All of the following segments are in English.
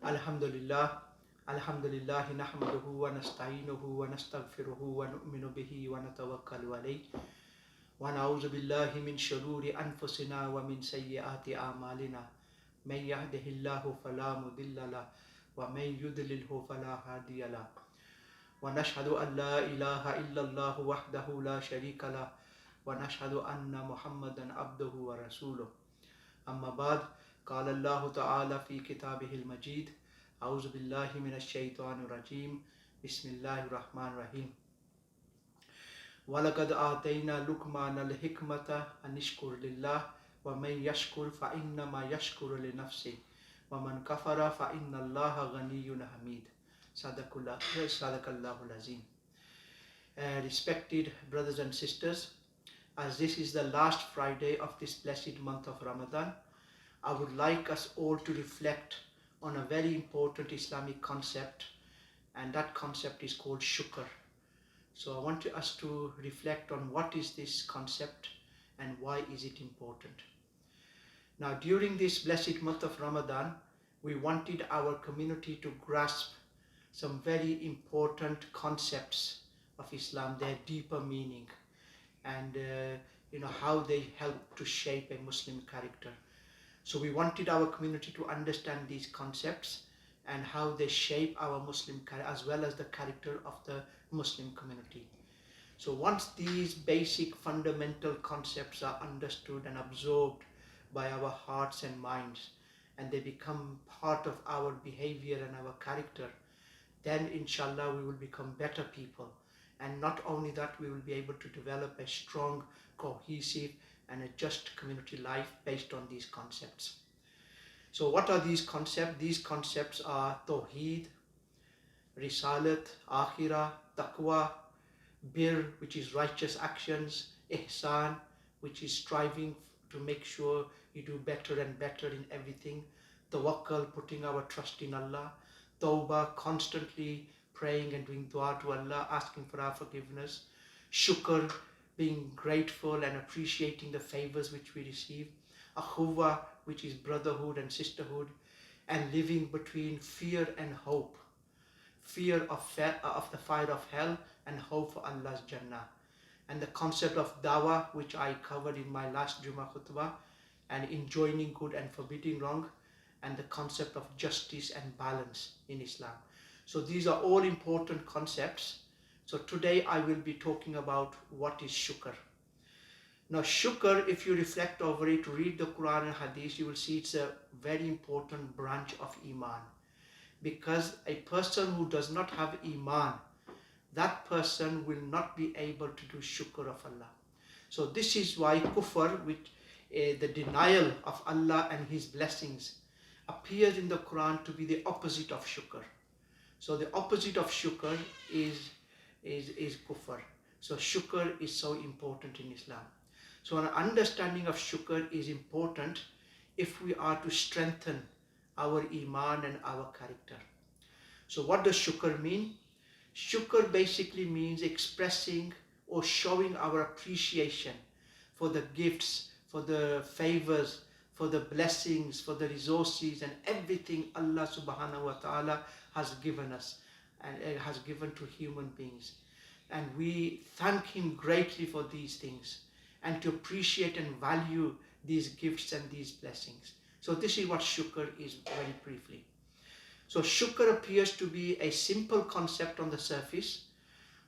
Alhamdulillah, Alhamdulillah, nahmaduhu wa nasta'inuhu wa nastaghfiruhu wa nu'minu bihi wa natawakkalu alayh wa na'udzu billahi min shururi anfusina wa min sayyiati a'malina. Man yahdihillahu fala mudilla lahu wa man yudlilhu fala hadiya lahu. Wa nashhadu an la ilaha illallah wahdahu la sharika lahu wa nashhadu anna Muhammadan abduhu wa rasuluh. Amma ba'd. قال الله تعالى في كتابه المجيد أعوذ بالله من الشيطان الرجيم بسم الله الرحمن الرحيم وَلَقَدْ آتَيْنَا لُقْمَانَ الْحِكْمَةَ أَنِ اشْكُرْ لِلَّهِ وَمَنْ يَشْكُرْ فَإِنَّمَا يَشْكُرُ لِنَفْسِهِ وَمَنْ كَفَرَ فَإِنَّ اللَّهَ غَنِيٌّ حَمِيدٌ صدق الله العظيم. Respected brothers and sisters, as this is the last Friday of this blessed month of Ramadan, I would like us all to reflect on a very important Islamic concept, and that concept is called shukr. So I want us to reflect on what is this concept and why is it important. Now, during this blessed month of Ramadan, we wanted our community to grasp some very important concepts of Islam, their deeper meaning, and how they help to shape a Muslim character. So we wanted our community to understand these concepts and how they shape our Muslim character as well as the character of the Muslim community. So once these basic fundamental concepts are understood and absorbed by our hearts and minds, and they become part of our behavior and our character, then inshallah we will become better people. And not only that, we will be able to develop a strong, cohesive and a just community life based on these concepts. So what are these concepts? These concepts are Tawheed, Risalat, Akhirah, Taqwa, Bir, which is righteous actions, Ihsan, which is striving to make sure you do better and better in everything, Tawakkul, putting our trust in Allah, Tawbah, constantly praying and doing dua to Allah, asking for our forgiveness, Shukr, being grateful and appreciating the favors which we receive, Akhuwa, which is brotherhood and sisterhood, and living between fear and hope, fear of the fire of hell and hope for Allah's Jannah, and the concept of dawah, which I covered in my last Jumu'ah khutbah, and enjoining good and forbidding wrong, and the concept of justice and balance in Islam. So these are all important concepts. So today I will be talking about what is shukr. Now shukr, if you reflect over it, read the Quran and Hadith, you will see it's a very important branch of Iman. Because a person who does not have Iman, that person will not be able to do shukr of Allah. So this is why kufr, which the denial of Allah and His blessings, appears in the Quran to be the opposite of shukr. So the opposite of shukr is kufr. So shukr is so important in Islam. So an understanding of shukr is important if we are to strengthen our iman and our character. So what does shukr mean? Shukr basically means expressing or showing our appreciation for the gifts, for the favors, for the blessings, for the resources and everything Allah subhanahu wa ta'ala has given us and has given to human beings. And we thank Him greatly for these things and to appreciate and value these gifts and these blessings. So this is what shukr is very briefly. So shukr appears to be a simple concept on the surface.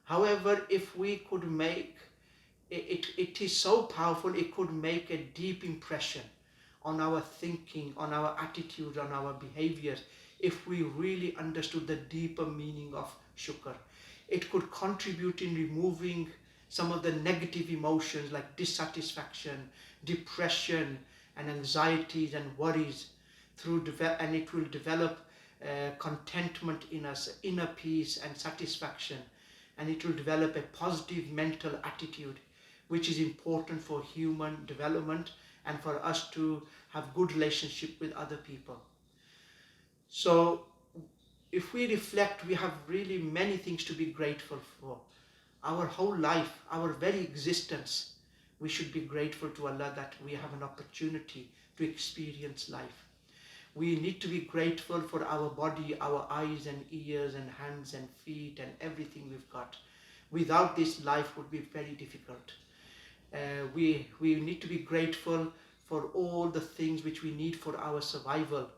However, if we could make it is so powerful, it could make a deep impression on our thinking, on our attitude, on our behaviors, if we really understood the deeper meaning of shukr. It could contribute in removing some of the negative emotions like dissatisfaction, depression, and anxieties and worries, and it will develop contentment in us, inner peace and satisfaction, and it will develop a positive mental attitude, which is important for human development and for us to have good relationship with other people. So if we reflect, we have really many things to be grateful for. Our whole life, our very existence, we should be grateful to Allah that we have an opportunity to experience life. We need to be grateful for our body, our eyes and ears and hands and feet and everything we've got. Without this, life would be very difficult. We need to be grateful for all the things which we need for our survival.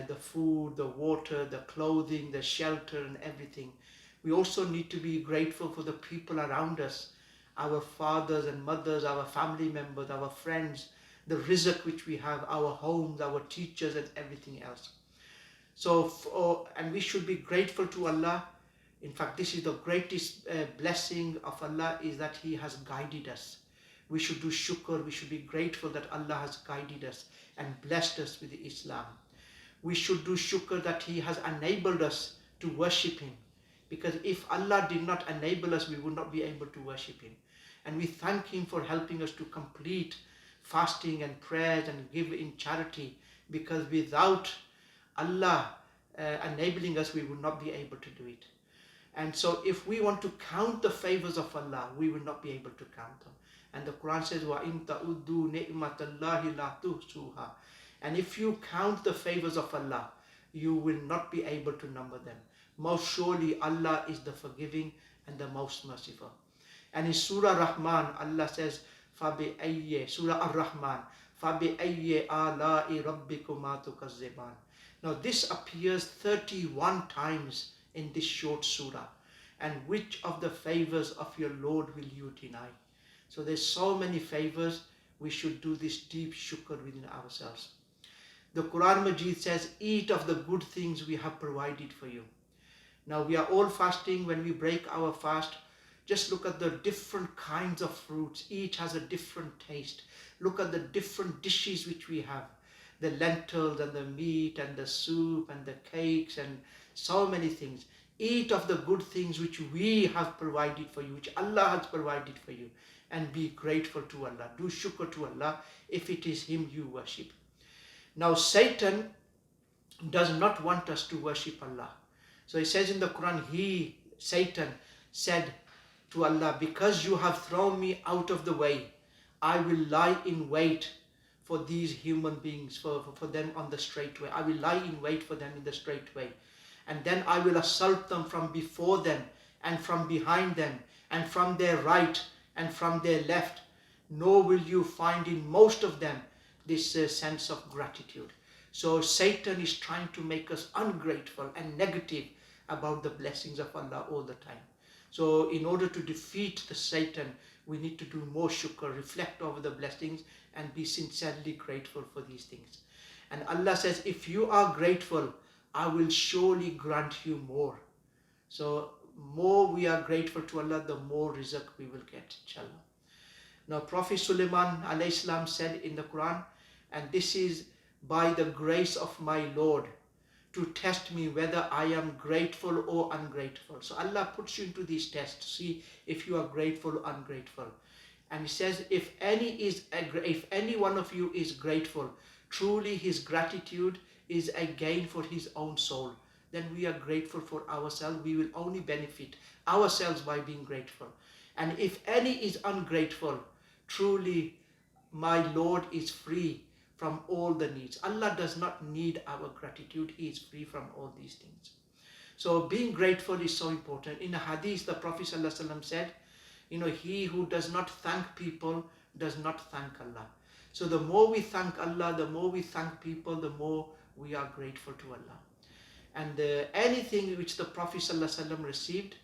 The food, the water, the clothing, the shelter and everything. We also need to be grateful for the people around us, our fathers and mothers, our family members, our friends, the rizq which we have, our homes, our teachers and everything else. And we should be grateful to Allah. In fact, this is the greatest blessing of Allah, is that He has guided us. We should do shukr, we should be grateful that Allah has guided us and blessed us with Islam. We should do shukr that He has enabled us to worship Him. Because if Allah did not enable us, we would not be able to worship Him. And we thank Him for helping us to complete fasting and prayers and give in charity. Because without Allah enabling us, we would not be able to do it. And so if we want to count the favors of Allah, we will not be able to count them. And the Quran says, وَإِن تَعُدُّوا نِعْمَةَ اللَّهِ لَا تُحْصُوهَا. And if you count the favors of Allah, you will not be able to number them. Most surely Allah is the forgiving and the most merciful. And in Surah Rahman, Allah says, Surah Ar-Rahman, فَبِأَيِّ آلَاءِ رَبِّكُمَا تُكَذِّبَانِ. Now this appears 31 times in this short surah. And which of the favors of your Lord will you deny? So there's so many favors, we should do this deep shukr within ourselves. The Quran Majid says, eat of the good things we have provided for you. Now we are all fasting. When we break our fast, just look at the different kinds of fruits. Each has a different taste. Look at the different dishes which we have. The lentils and the meat and the soup and the cakes and so many things. Eat of the good things which we have provided for you, which Allah has provided for you, and be grateful to Allah. Do shukr to Allah if it is Him you worship. Now Satan does not want us to worship Allah. So it says in the Quran, Satan, said to Allah, because you have thrown me out of the way, I will lie in wait for these human beings, for them on the straight way. I will lie in wait for them in the straight way. And then I will assault them from before them and from behind them and from their right and from their left. Nor will you find in most of them this sense of gratitude. So Satan is trying to make us ungrateful and negative about the blessings of Allah all the time. So in order to defeat the Satan, we need to do more shukr, reflect over the blessings and be sincerely grateful for these things. And Allah says, if you are grateful, I will surely grant you more. So more we are grateful to Allah, the more rizq we will get, inshallah. Now Prophet Sulaiman alayhi salam said in the Quran, and this is by the grace of my Lord to test me whether I am grateful or ungrateful. So Allah puts you into these tests to see if you are grateful or ungrateful. And He says, if any one of you is grateful, truly his gratitude is a gain for his own soul. Then we are grateful for ourselves. We will only benefit ourselves by being grateful. And if any is ungrateful, truly my Lord is free from all the needs. Allah does not need our gratitude. He is free from all these things. So being grateful is so important. In a hadith, the Prophet ﷺ said, he who does not thank people does not thank Allah. So the more we thank Allah, the more we thank people, the more we are grateful to Allah. And anything which the Prophet ﷺ received,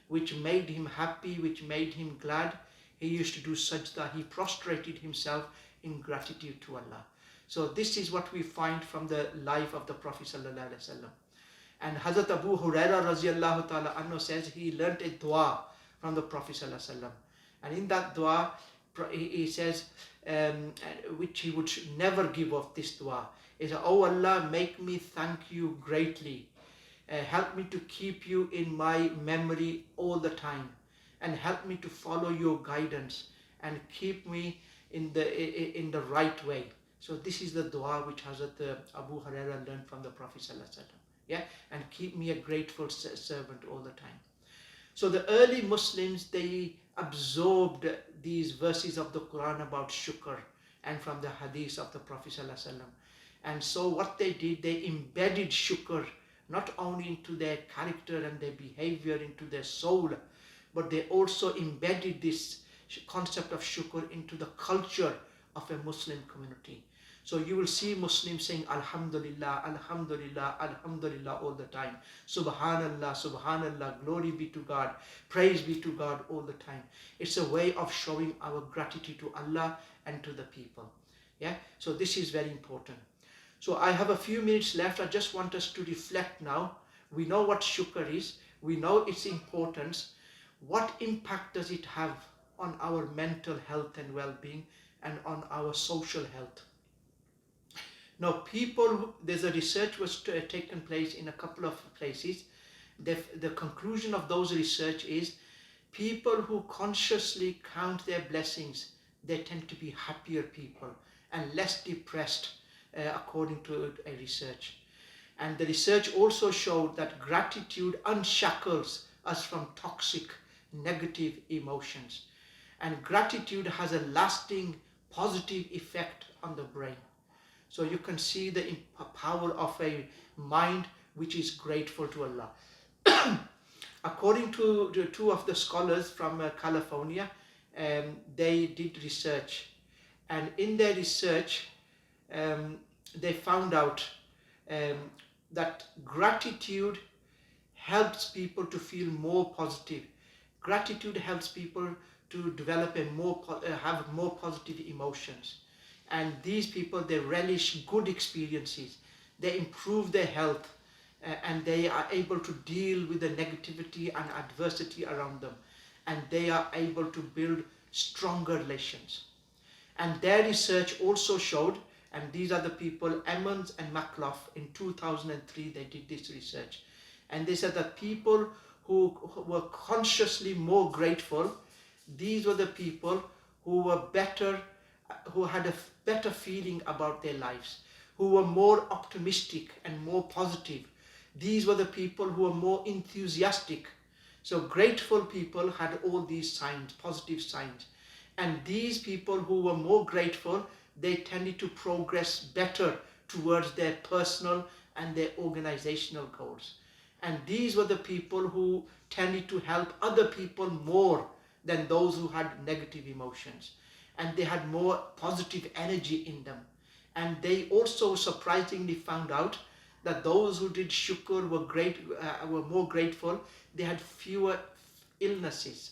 which made him happy, which made him glad, he used to do sajda. He prostrated himself in gratitude to Allah. So this is what we find from the life of the Prophet ﷺ. And Hazrat Abu Huraira radiallahu ta'ala anhu says he learnt a dua from the Prophet ﷺ. And in that dua, he says, which he would never give up this dua, is, "Oh Allah, make me thank you greatly. Help me to keep you in my memory all the time. And help me to follow your guidance and keep me in the right way." So this is the dua which Hazrat Abu Huraira learned from the Prophet ﷺ. Yeah, and keep me a grateful servant all the time. So the early Muslims, they absorbed these verses of the Quran about shukr and from the hadith of the Prophet ﷺ. And so what they did, they embedded shukr not only into their character and their behavior, into their soul, but they also embedded this concept of shukr into the culture of a Muslim community. So you will see Muslims saying Alhamdulillah, Alhamdulillah, Alhamdulillah all the time. Subhanallah, Subhanallah, glory be to God, praise be to God all the time. It's a way of showing our gratitude to Allah and to the people. Yeah, so this is very important. So I have a few minutes left. I just want us to reflect now. We know what shukr is. We know its importance. What impact does it have on our mental health and well-being and on our social health? Now, there's a research was taken place in a couple of places. The conclusion of those research is people who consciously count their blessings, they tend to be happier people and less depressed, according to a research. And the research also showed that gratitude unshackles us from toxic, negative emotions. And gratitude has a lasting positive effect on the brain. So you can see the power of a mind which is grateful to Allah. According to two of the scholars from California, they did research. And in their research, they found out that gratitude helps people to feel more positive. Gratitude helps people to develop have more positive emotions. And these people, they relish good experiences. They improve their health, and they are able to deal with the negativity and adversity around them. And they are able to build stronger relations. And their research also showed, and these are the people, Emmons and McLaugh, in 2003 they did this research. And they said that people who were consciously more grateful, these were the people who were better, who had a better feeling about their lives, who were more optimistic and more positive. These were the people who were more enthusiastic. So grateful people had all these signs, positive signs. And these people who were more grateful, they tended to progress better towards their personal and their organizational goals. And these were the people who tended to help other people more than those who had negative emotions. And they had more positive energy in them. And they also surprisingly found out that those who did shukr were more grateful. They had fewer illnesses.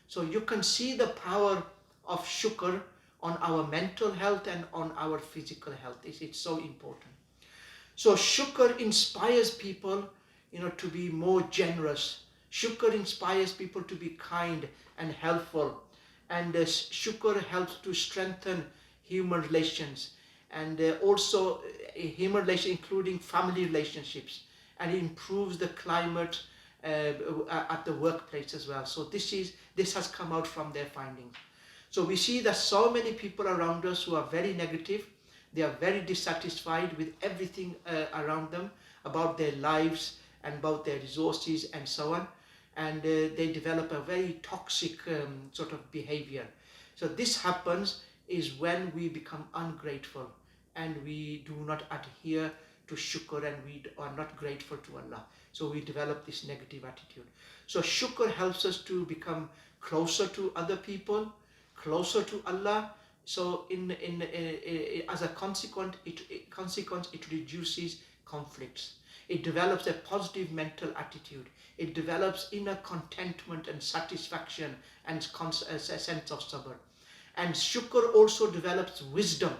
So you can see the power of shukr on our mental health and on our physical health. It's so important. So shukr inspires people, to be more generous. Shukr inspires people to be kind and helpful. And shukr helps to strengthen human relations, and also human relations, including family relationships. And it improves the climate at the workplace as well. So this has come out from their findings. So we see that so many people around us who are very negative, they are very dissatisfied with everything around them, about their lives and about their resources and so on. And they develop a very toxic sort of behavior. So this happens is when we become ungrateful and we do not adhere to shukr and we are not grateful to Allah. So we develop this negative attitude. So shukr helps us to become closer to other people, closer to Allah. So as a consequence, it reduces conflicts. It develops a positive mental attitude. It develops inner contentment and satisfaction and a sense of sabr. And shukr also develops wisdom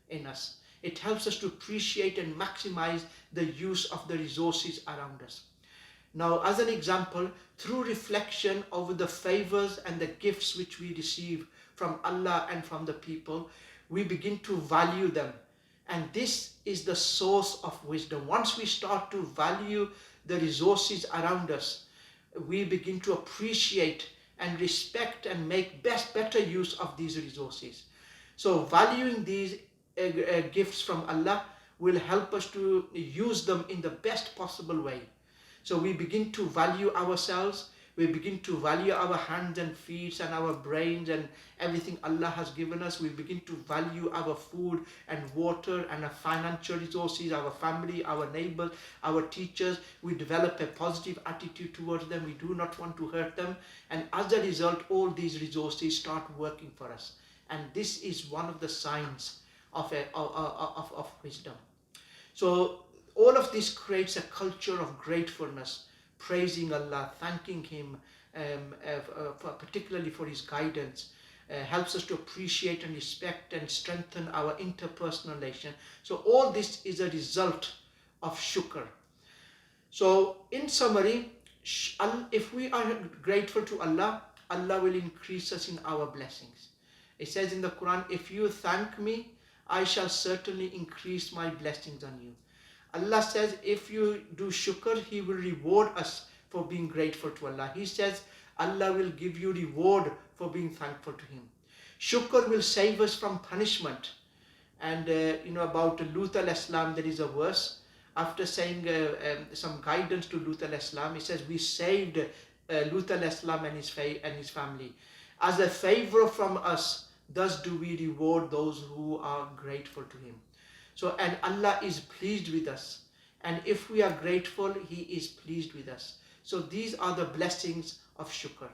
in us. It helps us to appreciate and maximize the use of the resources around us. Now, as an example, through reflection over the favors and the gifts which we receive from Allah and from the people, we begin to value them. And this is the source of wisdom. Once we start to value the resources around us, we begin to appreciate and respect and make better use of these resources. So valuing these gifts from Allah will help us to use them in the best possible way. So we begin to value ourselves, We begin to value our hands and feet and our brains and everything Allah has given us. We begin to value our food and water and our financial resources, our family, our neighbors, our teachers. We develop a positive attitude towards them. We do not want to hurt them. And as a result, all these resources start working for us. And this is one of the signs of wisdom. So all of this creates a culture of gratefulness, praising Allah, thanking Him, particularly for His guidance, helps us to appreciate and respect and strengthen our interpersonal relation. So all this is a result of shukr. So in summary, if we are grateful to Allah, Allah will increase us in our blessings. It says in the Quran, if you thank me, I shall certainly increase my blessings on you. Allah says if you do shukr, He will reward us for being grateful to Allah. He says Allah will give you reward for being thankful to Him. Shukr will save us from punishment. And about Lut al-Islam, there is a verse. After saying some guidance to Lut al-Islam, it says we saved Lut al-Islam and his family. As a favor from us, thus do we reward those who are grateful to Him. So, and Allah is pleased with us. And if we are grateful, He is pleased with us. So these are the blessings of shukr.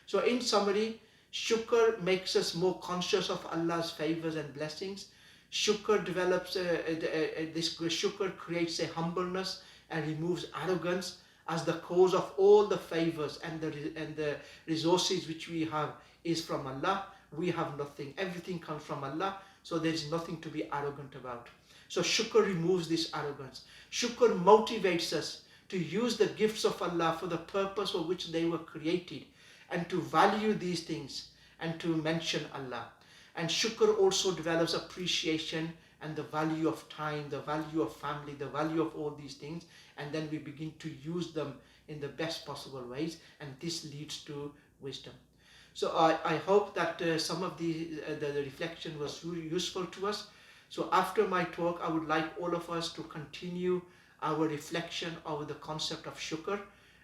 So in summary, shukr makes us more conscious of Allah's favors and blessings. Shukr develops, this shukr creates a humbleness and removes arrogance as the cause of all the favors and the resources which we have is from Allah. We have nothing. Everything comes from Allah. So there is nothing to be arrogant about. So shukr removes this arrogance. Shukr motivates us to use the gifts of Allah for the purpose for which they were created and to value these things and to mention Allah. And shukr also develops appreciation and the value of time, the value of family, the value of all these things. And then we begin to use them in the best possible ways. And this leads to wisdom. So I hope that some of the reflection was useful to us. So after my talk, I would like all of us to continue our reflection over the concept of shukr.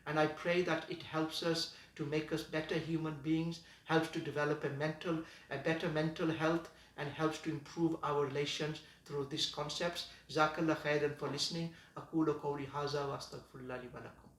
And I pray that it helps us to make us better human beings, helps to develop a better mental health, and helps to improve our relations through these concepts. Jazakallah khairan for listening. Aqulu qawli haza wa astaghfirullah li wa lakum.